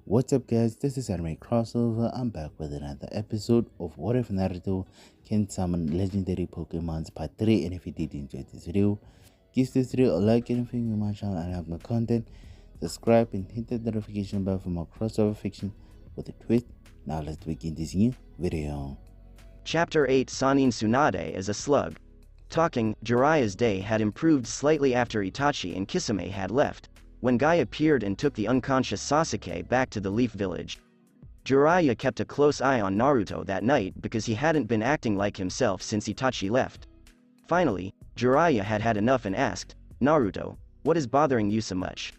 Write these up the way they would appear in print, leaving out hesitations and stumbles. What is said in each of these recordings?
What's up, guys? This is Anime Crossover. I'm back with another episode of What If Naruto Can Summon Legendary Pokemons Part 3. And if you did enjoy this video, give this video a like, and if you're new to my channel and like my content, subscribe and hit the notification bell for more crossover fiction with a twist. Now let's begin this new video. Chapter 8 Sannin Tsunade is a slug. Talking, Jiraiya's day had improved slightly after Itachi and Kisame had left, when Guy appeared and took the unconscious Sasuke back to the Leaf Village. Jiraiya kept a close eye on Naruto that night because he hadn't been acting like himself since Itachi left. Finally, Jiraiya had had enough and asked, "Naruto, what is bothering you so much?"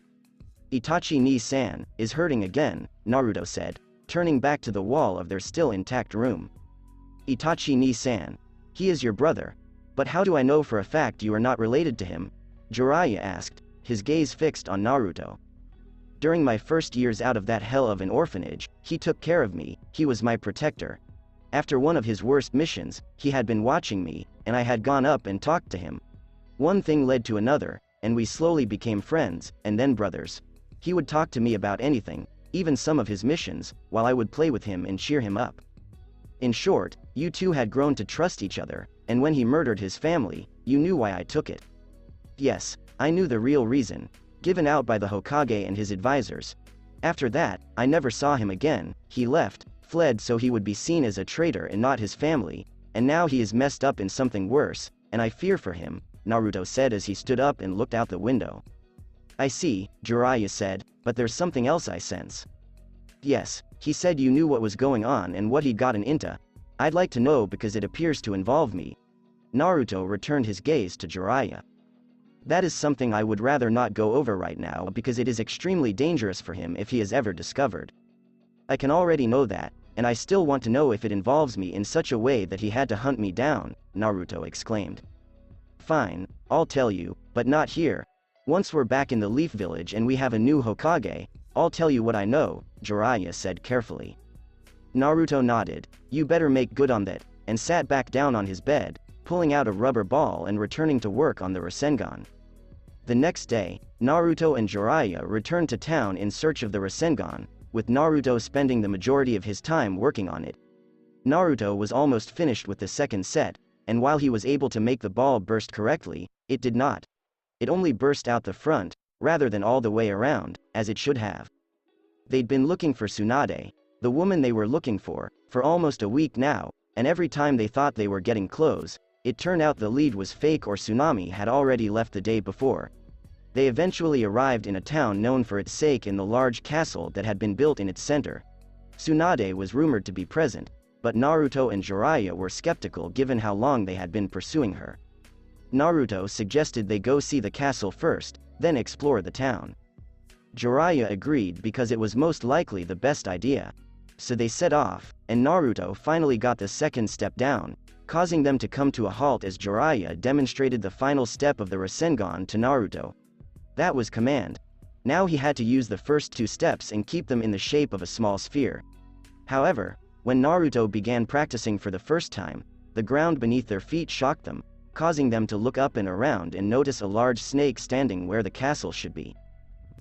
"Itachi ni-san is hurting again," Naruto said, turning back to the wall of their still intact room. "Itachi ni-san? He is your brother. But how do I know for a fact you are not related to him?" Jiraiya asked, his gaze fixed on Naruto. "During my first years out of that hell of an orphanage, he took care of me, he was my protector. After one of his worst missions, he had been watching me, and I had gone up and talked to him. One thing led to another, and we slowly became friends, and then brothers. He would talk to me about anything, even some of his missions, while I would play with him and cheer him up. In short, you two had grown to trust each other, and when he murdered his family, you knew why I took it." "Yes, I knew the real reason, given out by the Hokage and his advisors. After that, I never saw him again. He fled so he would be seen as a traitor and not his family, and now he is messed up in something worse, and I fear for him," Naruto said as he stood up and looked out the window. "I see," Jiraiya said, "but there's something else I sense." "Yes, he said you knew what was going on and what he'd gotten into. I'd like to know because it appears to involve me." Naruto returned his gaze to Jiraiya. "That is something I would rather not go over right now because it is extremely dangerous for him if he is ever discovered. I can already know that, and I still want to know if it involves me in such a way that he had to hunt me down," Naruto exclaimed. "Fine, I'll tell you, but not here. Once we're back in the Leaf Village and we have a new Hokage, I'll tell you what I know," Jiraiya said carefully. Naruto nodded. "You better make good on that," and sat back down on his bed, pulling out a rubber ball and returning to work on the Rasengan. The next day, Naruto and Jiraiya returned to town in search of the Rasengan, with Naruto spending the majority of his time working on it. Naruto was almost finished with the second set, and while he was able to make the ball burst correctly, it did not. It only burst out the front, rather than all the way around, as it should have. They'd been looking for Tsunade, the woman they were looking for almost a week now, and every time they thought they were getting close, it turned out the lead was fake or Tsunami had already left the day before. They eventually arrived in a town known for its sake in the large castle that had been built in its center. Tsunade was rumored to be present, but Naruto and Jiraiya were skeptical given how long they had been pursuing her. Naruto suggested they go see the castle first, then explore the town. Jiraiya agreed because it was most likely the best idea. So they set off, and Naruto finally got the second step down, causing them to come to a halt as Jiraiya demonstrated the final step of the Rasengan to Naruto. That was command. Now he had to use the first two steps and keep them in the shape of a small sphere. However, when Naruto began practicing for the first time, the ground beneath their feet shocked them, causing them to look up and around and notice a large snake standing where the castle should be.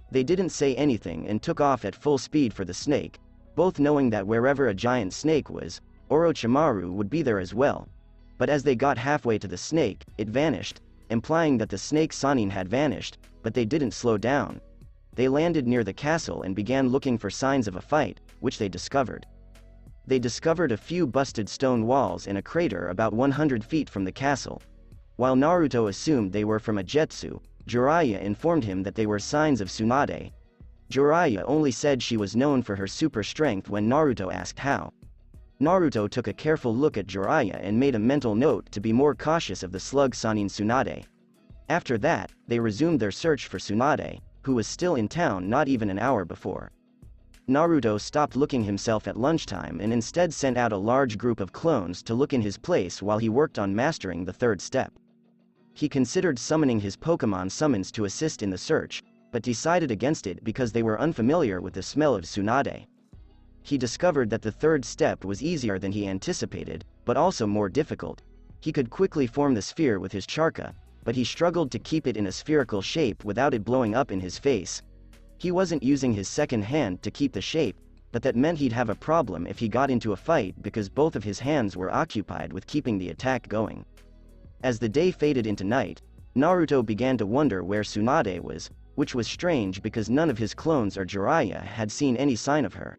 They didn't say anything and took off at full speed for the snake, both knowing that wherever a giant snake was, Orochimaru would be there as well. But as they got halfway to the snake, it vanished, implying that the snake Sannin had vanished, but they didn't slow down. They landed near the castle and began looking for signs of a fight, which they discovered. They discovered a few busted stone walls and a crater about 100 feet from the castle. While Naruto assumed they were from a Jetsu, Jiraiya informed him that they were signs of Tsunade. Jiraiya only said she was known for her super strength when Naruto asked how. Naruto took a careful look at Jiraiya and made a mental note to be more cautious of the slug Sannin Tsunade. After that, they resumed their search for Tsunade, who was still in town not even an hour before. Naruto stopped looking himself at lunchtime and instead sent out a large group of clones to look in his place while he worked on mastering the third step. He considered summoning his Pokemon summons to assist in the search, but decided against it because they were unfamiliar with the smell of Tsunade. He discovered that the third step was easier than he anticipated, but also more difficult. He could quickly form the sphere with his Charka, but he struggled to keep it in a spherical shape without it blowing up in his face. He wasn't using his second hand to keep the shape, but that meant he'd have a problem if he got into a fight because both of his hands were occupied with keeping the attack going. As the day faded into night, Naruto began to wonder where Tsunade was, which was strange because none of his clones or Jiraiya had seen any sign of her.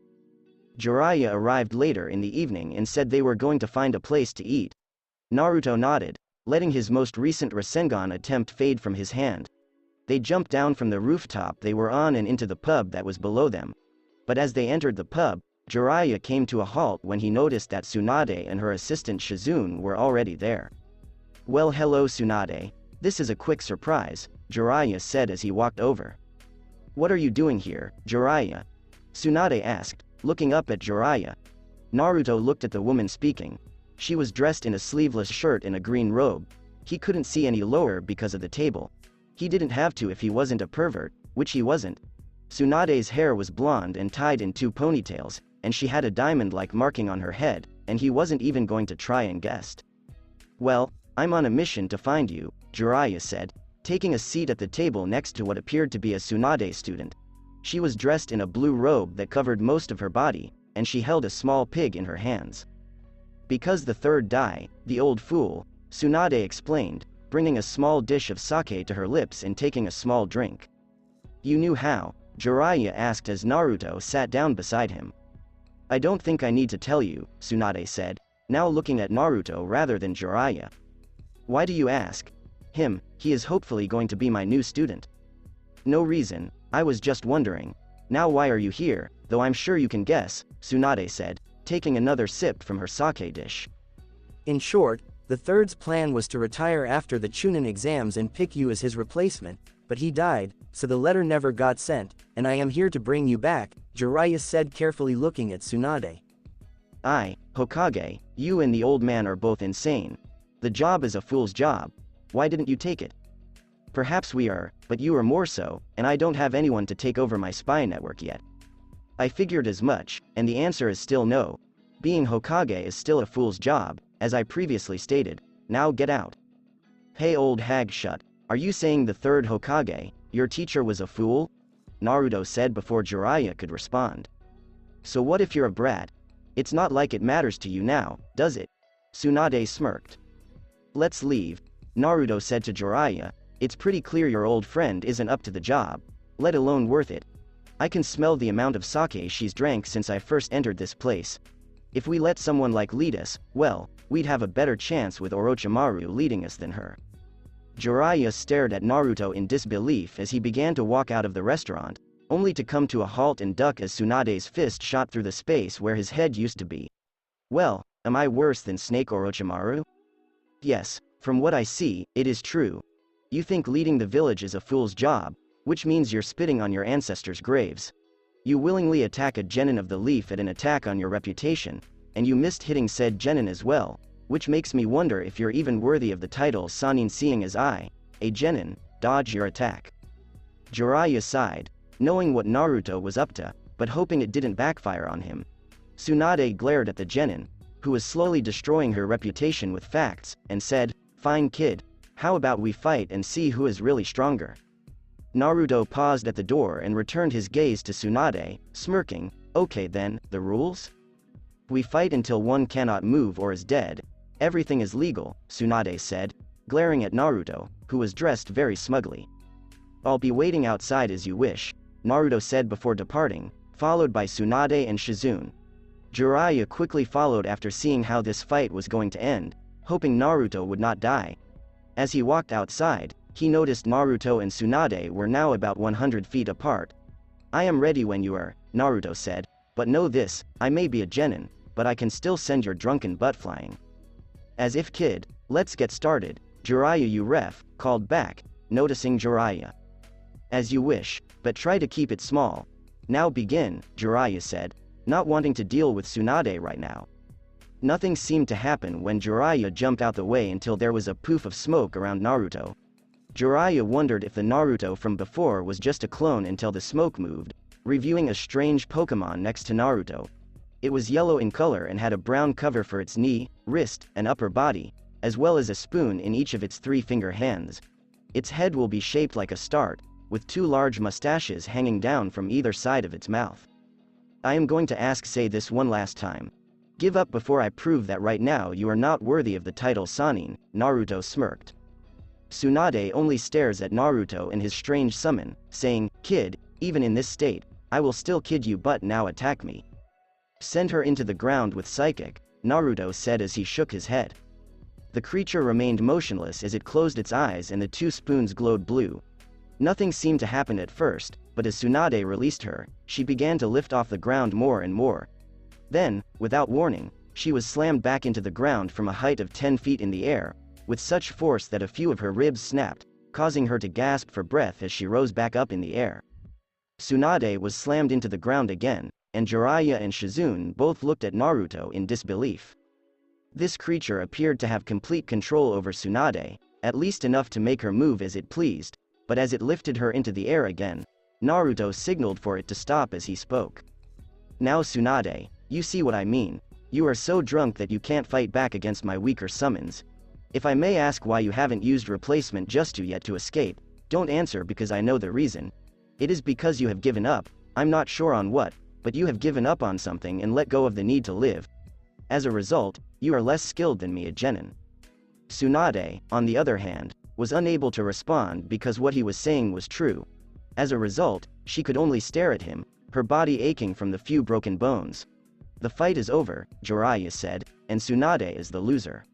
Jiraiya arrived later in the evening and said they were going to find a place to eat. Naruto nodded, letting his most recent Rasengan attempt fade from his hand. They jumped down from the rooftop they were on and into the pub that was below them. But as they entered the pub, Jiraiya came to a halt when he noticed that Tsunade and her assistant Shizune were already there. "Well, hello Tsunade. This is a quick surprise," Jiraiya said as he walked over. "What are you doing here, Jiraiya?" Tsunade asked, looking up at Jiraiya. Naruto looked at the woman speaking. She was dressed in a sleeveless shirt and a green robe. He couldn't see any lower because of the table. He didn't have to if he wasn't a pervert, which he wasn't. Tsunade's hair was blonde and tied in 2 ponytails, and she had a diamond-like marking on her head, and he wasn't even going to try and guess. "Well, I'm on a mission to find you," Jiraiya said, taking a seat at the table next to what appeared to be a Tsunade student. She was dressed in a blue robe that covered most of her body, and she held a small pig in her hands. "Because the third die, the old fool," Tsunade explained, bringing a small dish of sake to her lips and taking a small drink. "You knew how?" Jiraiya asked as Naruto sat down beside him. "I don't think I need to tell you," Tsunade said, now looking at Naruto rather than Jiraiya. "Why do you ask?" He is hopefully going to be my new student." "No reason, I was just wondering. Now why are you here, though I'm sure you can guess," Tsunade said, taking another sip from her sake dish. In short, the third's plan was to retire after the Chunin exams and pick you as his replacement, but he died, so the letter never got sent, and I am here to bring you back, Jiraiya said carefully looking at Tsunade. Hokage, you and the old man are both insane. The job is a fool's job. Why didn't you take it?" "Perhaps we are, but you are more so, and I don't have anyone to take over my spy network yet." "I figured as much, and the answer is still no. Being Hokage is still a fool's job, as I previously stated. Now get out." "Hey old hag, shut. Are you saying the third Hokage, your teacher, was a fool?" Naruto said before Jiraiya could respond. "So what if you're a brat? It's not like it matters to you now, does it?" Tsunade smirked. "Let's leave," Naruto said to Jiraiya. "It's pretty clear your old friend isn't up to the job, let alone worth it. I can smell the amount of sake she's drank since I first entered this place. If we let someone like lead us, well, we'd have a better chance with Orochimaru leading us than her." Jiraiya stared at Naruto in disbelief as he began to walk out of the restaurant, only to come to a halt and duck as Tsunade's fist shot through the space where his head used to be. "Well, am I worse than Snake Orochimaru?" "Yes, from what I see, it is true. You think leading the village is a fool's job, which means you're spitting on your ancestors' graves. You willingly attack a genin of the leaf at an attack on your reputation, and you missed hitting said genin as well, which makes me wonder if you're even worthy of the title Sanin, seeing as I, a genin, dodge your attack." Jiraiya sighed, knowing what Naruto was up to, but hoping it didn't backfire on him. Tsunade glared at the genin, who was slowly destroying her reputation with facts, and said, "Fine kid, how about we fight and see who is really stronger?" Naruto paused at the door and returned his gaze to Tsunade, smirking. "Okay then, the rules? We fight until one cannot move or is dead. Everything is legal," Tsunade said, glaring at Naruto, who was dressed very smugly. "I'll be waiting outside as you wish," Naruto said before departing, followed by Tsunade and Shizune. Jiraiya quickly followed after seeing how this fight was going to end, hoping Naruto would not die. As he walked outside, he noticed Naruto and Tsunade were now about 100 feet apart. "I am ready when you are," Naruto said, "but know this, I may be a genin, but I can still send your drunken butt flying." "As if kid, let's get started," Jiraiya you ref, called back, noticing Jiraiya. "As you wish, but try to keep it small. Now begin," Jiraiya said, not wanting to deal with Tsunade right now. Nothing seemed to happen when Jiraiya jumped out the way until there was a poof of smoke around Naruto. Jiraiya wondered if the Naruto from before was just a clone until the smoke moved, reviewing a strange Pokemon next to Naruto. It was yellow in color and had a brown cover for its knee, wrist, and upper body, as well as a spoon in each of its 3-finger hands. Its head will be shaped like a start, with 2 large mustaches hanging down from either side of its mouth. I am going to say this one last time. Give up before I prove that right now you are not worthy of the title Sannin, Naruto smirked. Tsunade only stares at Naruto in his strange summon, saying, "Kid, even in this state, I will still kid you but now attack me." "Send her into the ground with psychic," Naruto said as he shook his head. The creature remained motionless as it closed its eyes and the 2 spoons glowed blue. Nothing seemed to happen at first, but as Tsunade released her, she began to lift off the ground more and more. Then, without warning, she was slammed back into the ground from a height of 10 feet in the air, with such force that a few of her ribs snapped, causing her to gasp for breath as she rose back up in the air. Tsunade was slammed into the ground again, and Jiraiya and Shizune both looked at Naruto in disbelief. This creature appeared to have complete control over Tsunade, at least enough to make her move as it pleased, but as it lifted her into the air again, Naruto signaled for it to stop as he spoke. "Now Tsunade, you see what I mean. You are so drunk that you can't fight back against my weaker summons. If I may ask why you haven't used replacement just yet to escape, don't answer because I know the reason. It is because you have given up, I'm not sure on what, but you have given up on something and let go of the need to live. As a result, you are less skilled than me at Genin." Tsunade, on the other hand, was unable to respond because what he was saying was true. As a result, she could only stare at him, her body aching from the few broken bones. "The fight is over," Jiraiya said, "and Tsunade is the loser."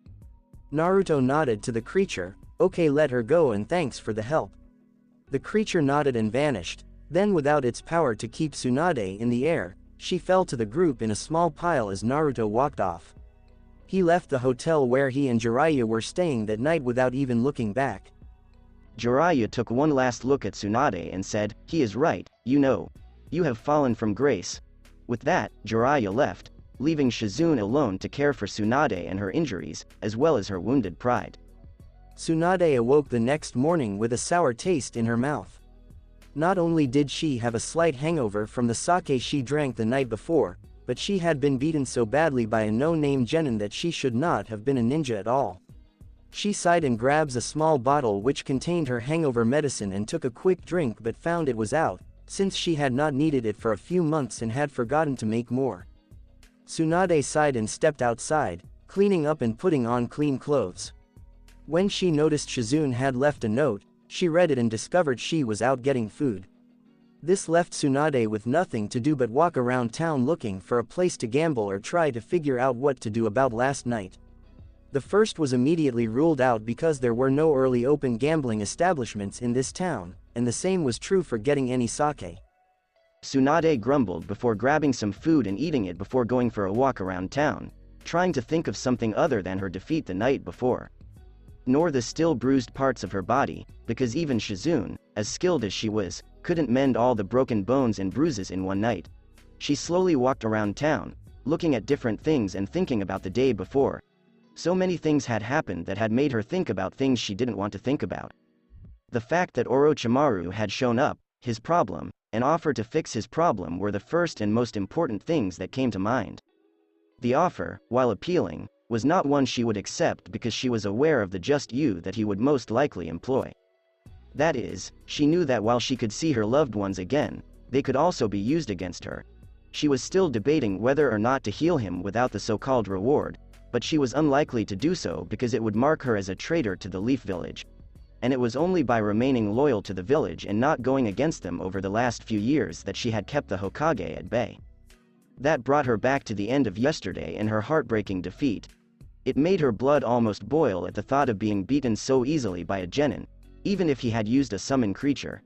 Naruto nodded to the creature, "Okay, let her go and thanks for the help." The creature nodded and vanished, then without its power to keep Tsunade in the air, she fell to the group in a small pile as Naruto walked off. He left the hotel where he and Jiraiya were staying that night without even looking back. Jiraiya took one last look at Tsunade and said, "He is right, you know. You have fallen from grace." With that, Jiraiya left, leaving Shizune alone to care for Tsunade and her injuries, as well as her wounded pride. Tsunade awoke the next morning with a sour taste in her mouth. Not only did she have a slight hangover from the sake she drank the night before, but she had been beaten so badly by a no-name genin that she should not have been a ninja at all. She sighed and grabs a small bottle which contained her hangover medicine and took a quick drink but found it was out, since she had not needed it for a few months and had forgotten to make more. Tsunade sighed and stepped outside, cleaning up and putting on clean clothes. When she noticed Shizune had left a note, she read it and discovered she was out getting food. This left Tsunade with nothing to do but walk around town looking for a place to gamble or try to figure out what to do about last night. The first was immediately ruled out because there were no early open gambling establishments in this town, and the same was true for getting any sake. Tsunade grumbled before grabbing some food and eating it before going for a walk around town, trying to think of something other than her defeat the night before. Nor the still bruised parts of her body, because even Shizune, as skilled as she was, couldn't mend all the broken bones and bruises in one night. She slowly walked around town, looking at different things and thinking about the day before. So many things had happened that had made her think about things she didn't want to think about. The fact that Orochimaru had shown up, his problem, and offered to fix his problem were the first and most important things that came to mind. The offer, while appealing, was not one she would accept because she was aware of the just you that he would most likely employ. That is, she knew that while she could see her loved ones again, they could also be used against her. She was still debating whether or not to heal him without the so-called reward, but she was unlikely to do so because it would mark her as a traitor to the Leaf Village. And it was only by remaining loyal to the village and not going against them over the last few years that she had kept the Hokage at bay. That brought her back to the end of yesterday and her heartbreaking defeat. It made her blood almost boil at the thought of being beaten so easily by a genin, even if he had used a summon creature.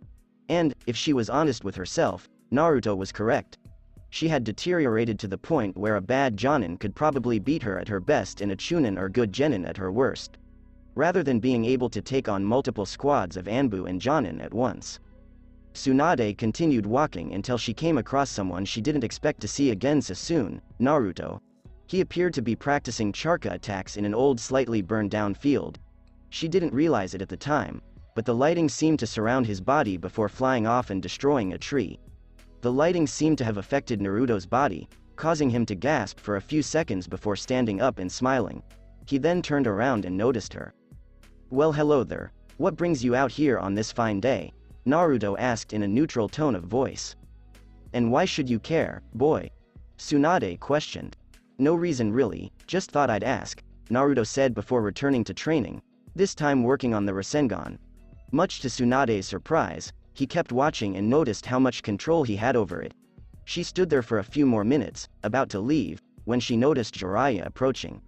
And, if she was honest with herself, Naruto was correct. She had deteriorated to the point where a bad jonin could probably beat her at her best and a chunin or good genin at her worst. Rather than being able to take on multiple squads of Anbu and jonin at once. Tsunade continued walking until she came across someone she didn't expect to see again so soon, Naruto. He appeared to be practicing charka attacks in an old slightly burned down field. She didn't realize it at the time, but the lighting seemed to surround his body before flying off and destroying a tree. The lighting seemed to have affected Naruto's body, causing him to gasp for a few seconds before standing up and smiling. He then turned around and noticed her. "Well, hello there. What brings you out here on this fine day?" Naruto asked in a neutral tone of voice. And why should you care, boy? Tsunade questioned. No reason really, just thought I'd ask, Naruto said before returning to training, this time working on the Rasengan. Much to Tsunade's surprise, he kept watching and noticed how much control he had over it. She stood there for a few more minutes, about to leave, when she noticed Jiraiya approaching.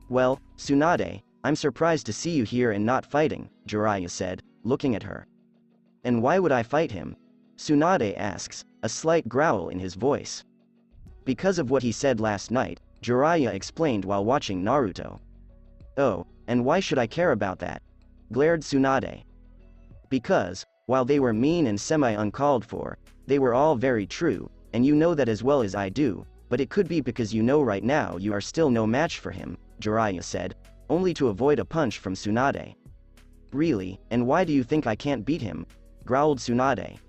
Well, Tsunade, I'm surprised to see you here and not fighting, Jiraiya said, looking at her. And why would I fight him? Tsunade asks, a slight growl in his voice. Because of what he said last night, Jiraiya explained while watching Naruto. Oh, and why should I care about that? Glared Tsunade. Because, while they were mean and semi-uncalled for, they were all very true, and you know that as well as I do, but it could be because you know right now you are still no match for him, Jiraiya said, only to avoid a punch from Tsunade. Really, and why do you think I can't beat him? Growled Tsunade.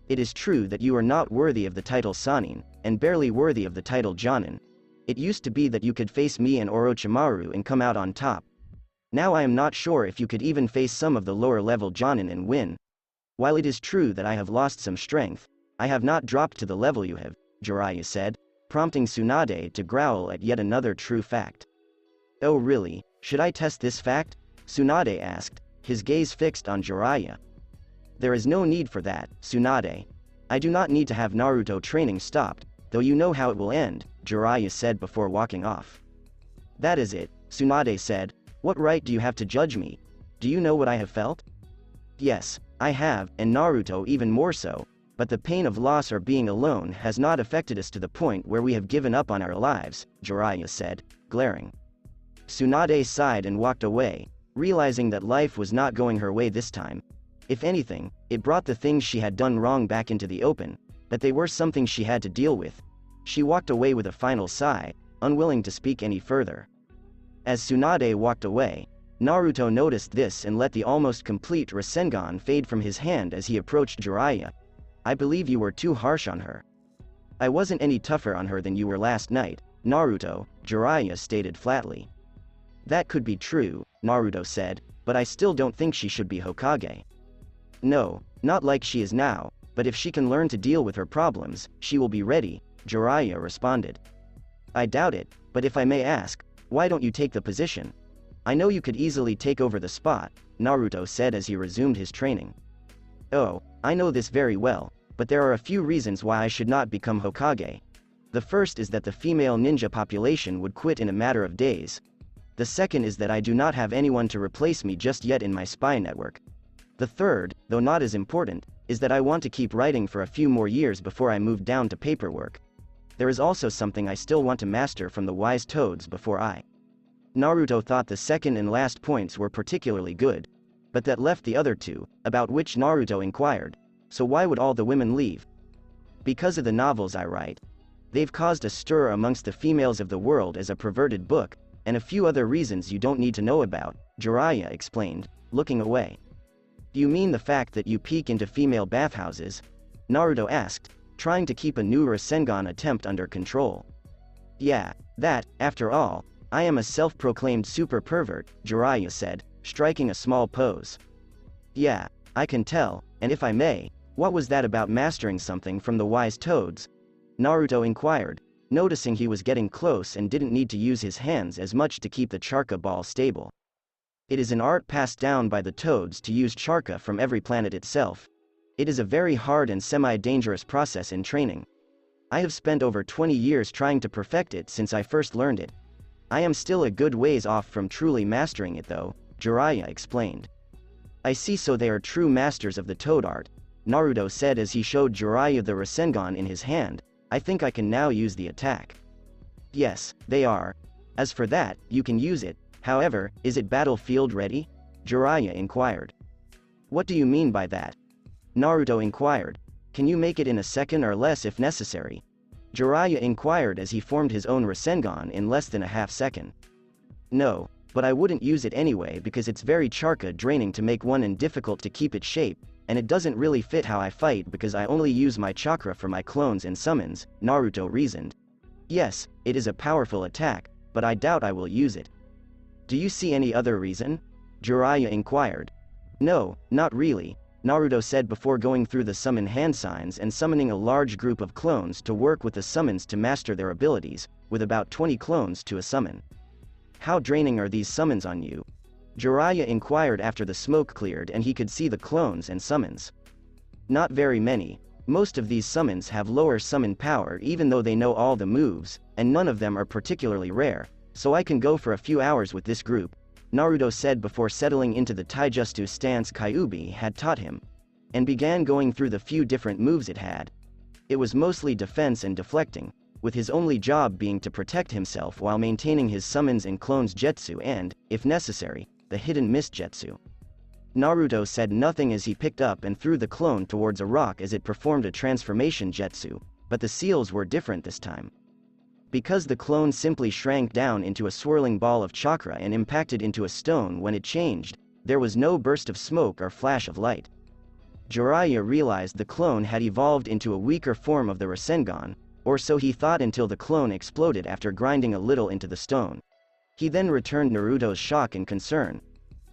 It is true that you are not worthy of the title Sannin, and barely worthy of the title Jonin. It used to be that you could face me and Orochimaru and come out on top. Now I am not sure if you could even face some of the lower level Jonin and win. While it is true that I have lost some strength, I have not dropped to the level you have, Jiraiya said, prompting Tsunade to growl at yet another true fact. Oh really, should I test this fact? Tsunade asked, his gaze fixed on Jiraiya. There is no need for that, Tsunade. I do not need to have Naruto training stopped, though you know how it will end, Jiraiya said before walking off. That is it, Tsunade said, what right do you have to judge me? Do you know what I have felt? Yes, I have, and Naruto even more so, but the pain of loss or being alone has not affected us to the point where we have given up on our lives, Jiraiya said, glaring. Tsunade sighed and walked away, realizing that life was not going her way this time. If anything, it brought the things she had done wrong back into the open, that they were something she had to deal with. She walked away with a final sigh, unwilling to speak any further. As Tsunade walked away, Naruto noticed this and let the almost complete Rasengan fade from his hand as he approached Jiraiya. I believe you were too harsh on her. I wasn't any tougher on her than you were last night, Naruto, Jiraiya stated flatly. That could be true, Naruto said, but I still don't think she should be Hokage. No, not like she is now, but if she can learn to deal with her problems, she will be ready, Jiraiya responded. I doubt it, but if I may ask, why don't you take the position? I know you could easily take over the spot, Naruto said as he resumed his training. Oh, I know this very well, but there are a few reasons why I should not become Hokage. The first is that the female ninja population would quit in a matter of days. The second is that I do not have anyone to replace me just yet in my spy network. The third, though not as important, is that I want to keep writing for a few more years before I move down to paperwork. There is also something I still want to master from the wise toads before I. Naruto thought the second and last points were particularly good. But that left the other two, about which Naruto inquired. So why would all the women leave? Because of the novels I write. They've caused a stir amongst the females of the world as a perverted book, and a few other reasons you don't need to know about, Jiraiya explained, looking away. Do you mean the fact that you peek into female bathhouses? Naruto asked, trying to keep a new Rasengan attempt under control. Yeah, that, after all, I am a self-proclaimed super pervert, Jiraiya said, striking a small pose. Yeah, I can tell, and if I may, what was that about mastering something from the wise toads? Naruto inquired, noticing he was getting close and didn't need to use his hands as much to keep the charka ball stable. It is an art passed down by the toads to use charka from every planet itself. It is a very hard and semi-dangerous process in training. I have spent over 20 years trying to perfect it since I first learned it. I am still a good ways off from truly mastering it though, Jiraiya explained. I see, so they are true masters of the toad art, Naruto said as he showed Jiraiya the Rasengan in his hand. I think I can now use the attack. Yes, they are. As for that, you can use it, however, is it battlefield ready? Jiraiya inquired. What do you mean by that? Naruto inquired. Can you make it in a second or less if necessary? Jiraiya inquired as he formed his own Rasengan in less than a half second. No, but I wouldn't use it anyway because it's very charka draining to make one and difficult to keep its shape, and it doesn't really fit how I fight because I only use my chakra for my clones and summons, Naruto reasoned. Yes, it is a powerful attack, but I doubt I will use it. Do you see any other reason? Jiraiya inquired. No, not really, Naruto said before going through the summon hand signs and summoning a large group of clones to work with the summons to master their abilities, with about 20 clones to a summon. How draining are these summons on you? Jiraiya inquired after the smoke cleared and he could see the clones and summons. Not very many. Most of these summons have lower summon power even though they know all the moves, and none of them are particularly rare, so I can go for a few hours with this group, Naruto said before settling into the taijutsu stance Kyuubi had taught him, and began going through the few different moves it had. It was mostly defense and deflecting, with his only job being to protect himself while maintaining his summons and clones jutsu and, if necessary, the hidden mist jutsu. Naruto said nothing as he picked up and threw the clone towards a rock as it performed a transformation jutsu, but the seals were different this time. Because the clone simply shrank down into a swirling ball of chakra and impacted into a stone when it changed, there was no burst of smoke or flash of light. Jiraiya realized the clone had evolved into a weaker form of the Rasengan, or so he thought until the clone exploded after grinding a little into the stone. He then returned Naruto's shock and concern.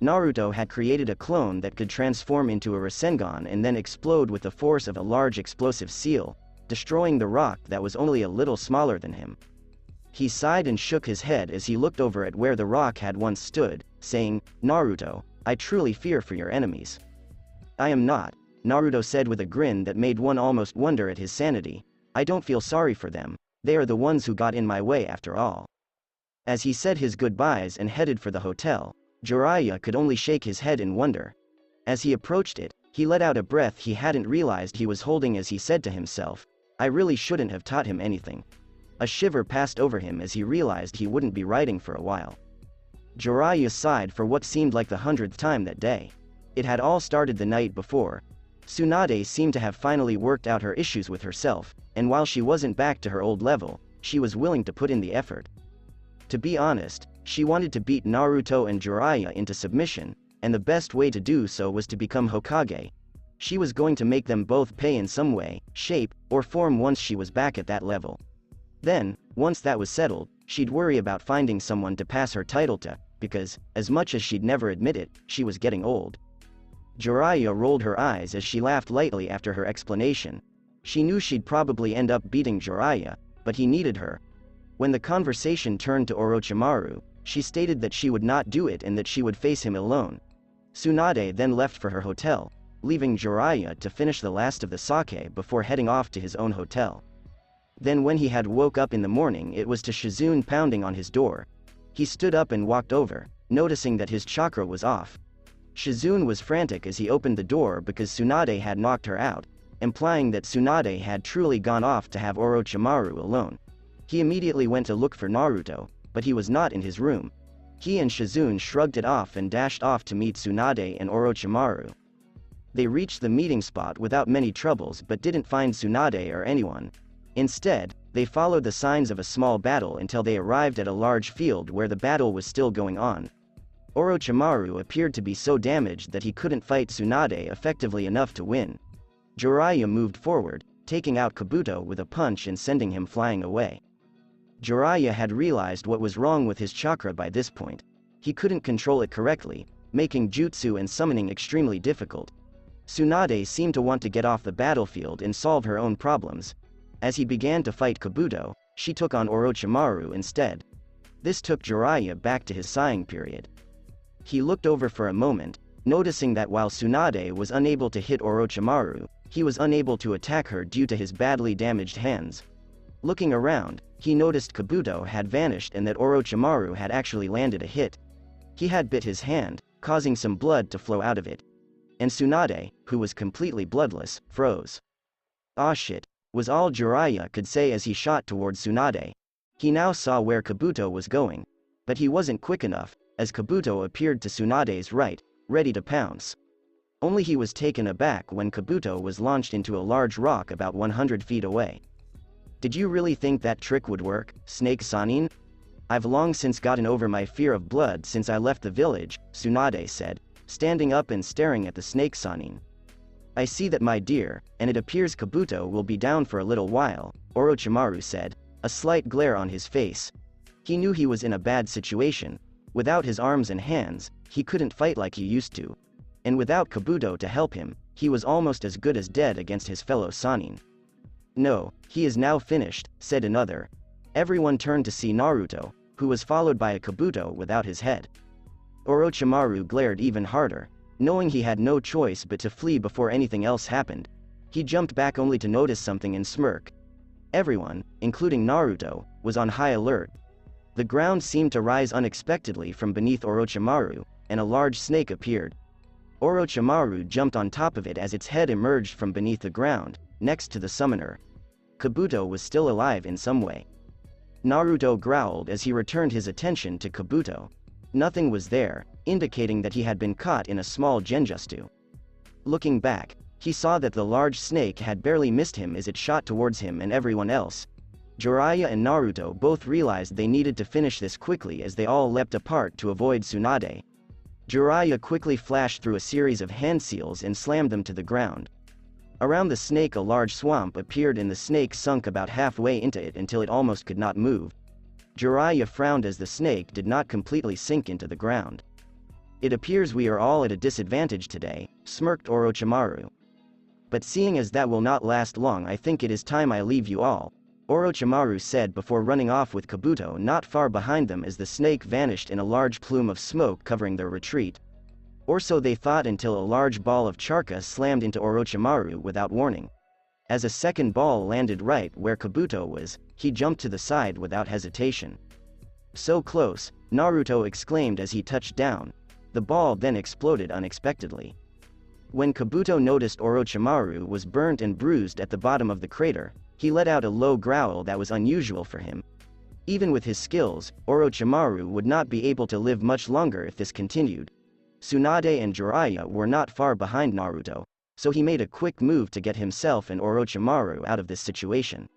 Naruto had created a clone that could transform into a Rasengan and then explode with the force of a large explosive seal, destroying the rock that was only a little smaller than him. He sighed and shook his head as he looked over at where the rock had once stood, saying, "Naruto, I truly fear for your enemies." "I am not," Naruto said with a grin that made one almost wonder at his sanity. "I don't feel sorry for them, they are the ones who got in my way after all." As he said his goodbyes and headed for the hotel, Jiraiya could only shake his head in wonder. As he approached it, he let out a breath he hadn't realized he was holding as he said to himself, "I really shouldn't have taught him anything." A shiver passed over him as he realized he wouldn't be writing for a while. Jiraiya sighed for what seemed like the 100th time that day. It had all started the night before. Tsunade seemed to have finally worked out her issues with herself, and while she wasn't back to her old level, she was willing to put in the effort. To be honest, she wanted to beat Naruto and Jiraiya into submission, and the best way to do so was to become Hokage. She was going to make them both pay in some way, shape, or form once she was back at that level. Then, once that was settled, she'd worry about finding someone to pass her title to, because, as much as she'd never admit it, she was getting old. Jiraiya rolled her eyes as she laughed lightly after her explanation. She knew she'd probably end up beating Jiraiya, but he needed her. When the conversation turned to Orochimaru, she stated that she would not do it and that she would face him alone. Tsunade then left for her hotel, leaving Jiraiya to finish the last of the sake before heading off to his own hotel. Then when he had woke up in the morning, it was to Shizune pounding on his door. He stood up and walked over, noticing that his chakra was off. Shizune was frantic as he opened the door because Tsunade had knocked her out, implying that Tsunade had truly gone off to have Orochimaru alone. He immediately went to look for Naruto, but he was not in his room. He and Shizune shrugged it off and dashed off to meet Tsunade and Orochimaru. They reached the meeting spot without many troubles but didn't find Tsunade or anyone. Instead, they followed the signs of a small battle until they arrived at a large field where the battle was still going on. Orochimaru appeared to be so damaged that he couldn't fight Tsunade effectively enough to win. Jiraiya moved forward, taking out Kabuto with a punch and sending him flying away. Jiraiya had realized what was wrong with his chakra by this point. He couldn't control it correctly, making jutsu and summoning extremely difficult. Tsunade seemed to want to get off the battlefield and solve her own problems. As he began to fight Kabuto, she took on Orochimaru instead. This took Jiraiya back to his sighing period. He looked over for a moment, noticing that while Tsunade was unable to hit Orochimaru, he was unable to attack her due to his badly damaged hands. Looking around, he noticed Kabuto had vanished and that Orochimaru had actually landed a hit. He had bit his hand, causing some blood to flow out of it. And Tsunade, who was completely bloodless, froze. "Ah shit," was all Jiraiya could say as he shot towards Tsunade. He now saw where Kabuto was going. But he wasn't quick enough, as Kabuto appeared to Tsunade's right, ready to pounce. Only he was taken aback when Kabuto was launched into a large rock about 100 feet away. "Did you really think that trick would work, Snake Sanin? I've long since gotten over my fear of blood since I left the village," Tsunade said, standing up and staring at the Snake Sanin. "I see that, my dear, and it appears Kabuto will be down for a little while," Orochimaru said, a slight glare on his face. He knew he was in a bad situation. Without his arms and hands, he couldn't fight like he used to. And without Kabuto to help him, he was almost as good as dead against his fellow Sannin. "No, he is now finished," said another. Everyone turned to see Naruto, who was followed by a Kabuto without his head. Orochimaru glared even harder, knowing he had no choice but to flee before anything else happened. He jumped back only to notice something and smirk. Everyone, including Naruto, was on high alert. The ground seemed to rise unexpectedly from beneath Orochimaru, and a large snake appeared. Orochimaru jumped on top of it as its head emerged from beneath the ground, next to the summoner. Kabuto was still alive in some way. Naruto growled as he returned his attention to Kabuto. Nothing was there, indicating that he had been caught in a small genjutsu. Looking back, he saw that the large snake had barely missed him as it shot towards him and everyone else. Jiraiya and Naruto both realized they needed to finish this quickly as they all leapt apart to avoid Tsunade. Jiraiya quickly flashed through a series of hand seals and slammed them to the ground. Around the snake a large swamp appeared and the snake sunk about halfway into it until it almost could not move. Jiraiya frowned as the snake did not completely sink into the ground. "It appears we are all at a disadvantage today," smirked Orochimaru. "But seeing as that will not last long, I think it is time I leave you all," Orochimaru said before running off with Kabuto not far behind them as the snake vanished in a large plume of smoke covering their retreat. Or so they thought until a large ball of charca slammed into Orochimaru without warning. As a second ball landed right where Kabuto was, he jumped to the side without hesitation. "So close," Naruto exclaimed as he touched down. The ball then exploded unexpectedly. When Kabuto noticed Orochimaru was burnt and bruised at the bottom of the crater, he let out a low growl that was unusual for him. Even with his skills, Orochimaru would not be able to live much longer if this continued. Tsunade and Jiraiya were not far behind Naruto, so he made a quick move to get himself and Orochimaru out of this situation.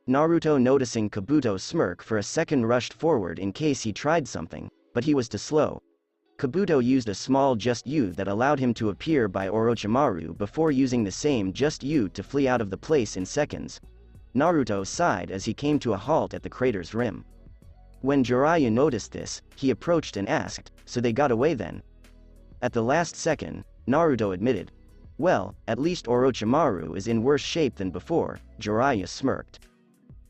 Naruto, noticing Kabuto smirk for a second, rushed forward in case he tried something, but he was too slow. Kabuto used a small Just U that allowed him to appear by Orochimaru before using the same Just U to flee out of the place in seconds. Naruto sighed as he came to a halt at the crater's rim. When Jiraiya noticed this, he approached and asked, "So they got away then?" At the last second, Naruto admitted, "Well, at least Orochimaru is in worse shape than before." Jiraiya smirked.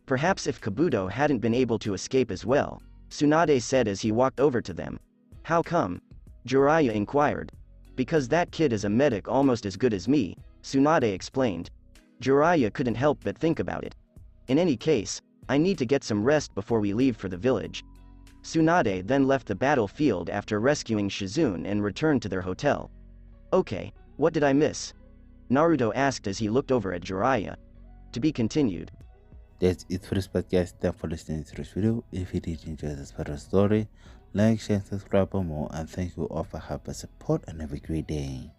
"Perhaps if Kabuto hadn't been able to escape as well," Tsunade said as he walked over to them. "How come?" Jiraiya inquired. "Because that kid is a medic almost as good as me," Tsunade explained. Jiraiya couldn't help but think about it. "In any case, I need to get some rest before we leave for the village." Tsunade then left the battlefield after rescuing Shizune and returned to their hotel. "Okay, what did I miss?" Naruto asked as he looked over at Jiraiya. To be continued. That's it for this podcast. Thanks for listening to this video. If you did enjoy this part of the story, like, share, and subscribe for more. And thank you all for helping support and have a great day.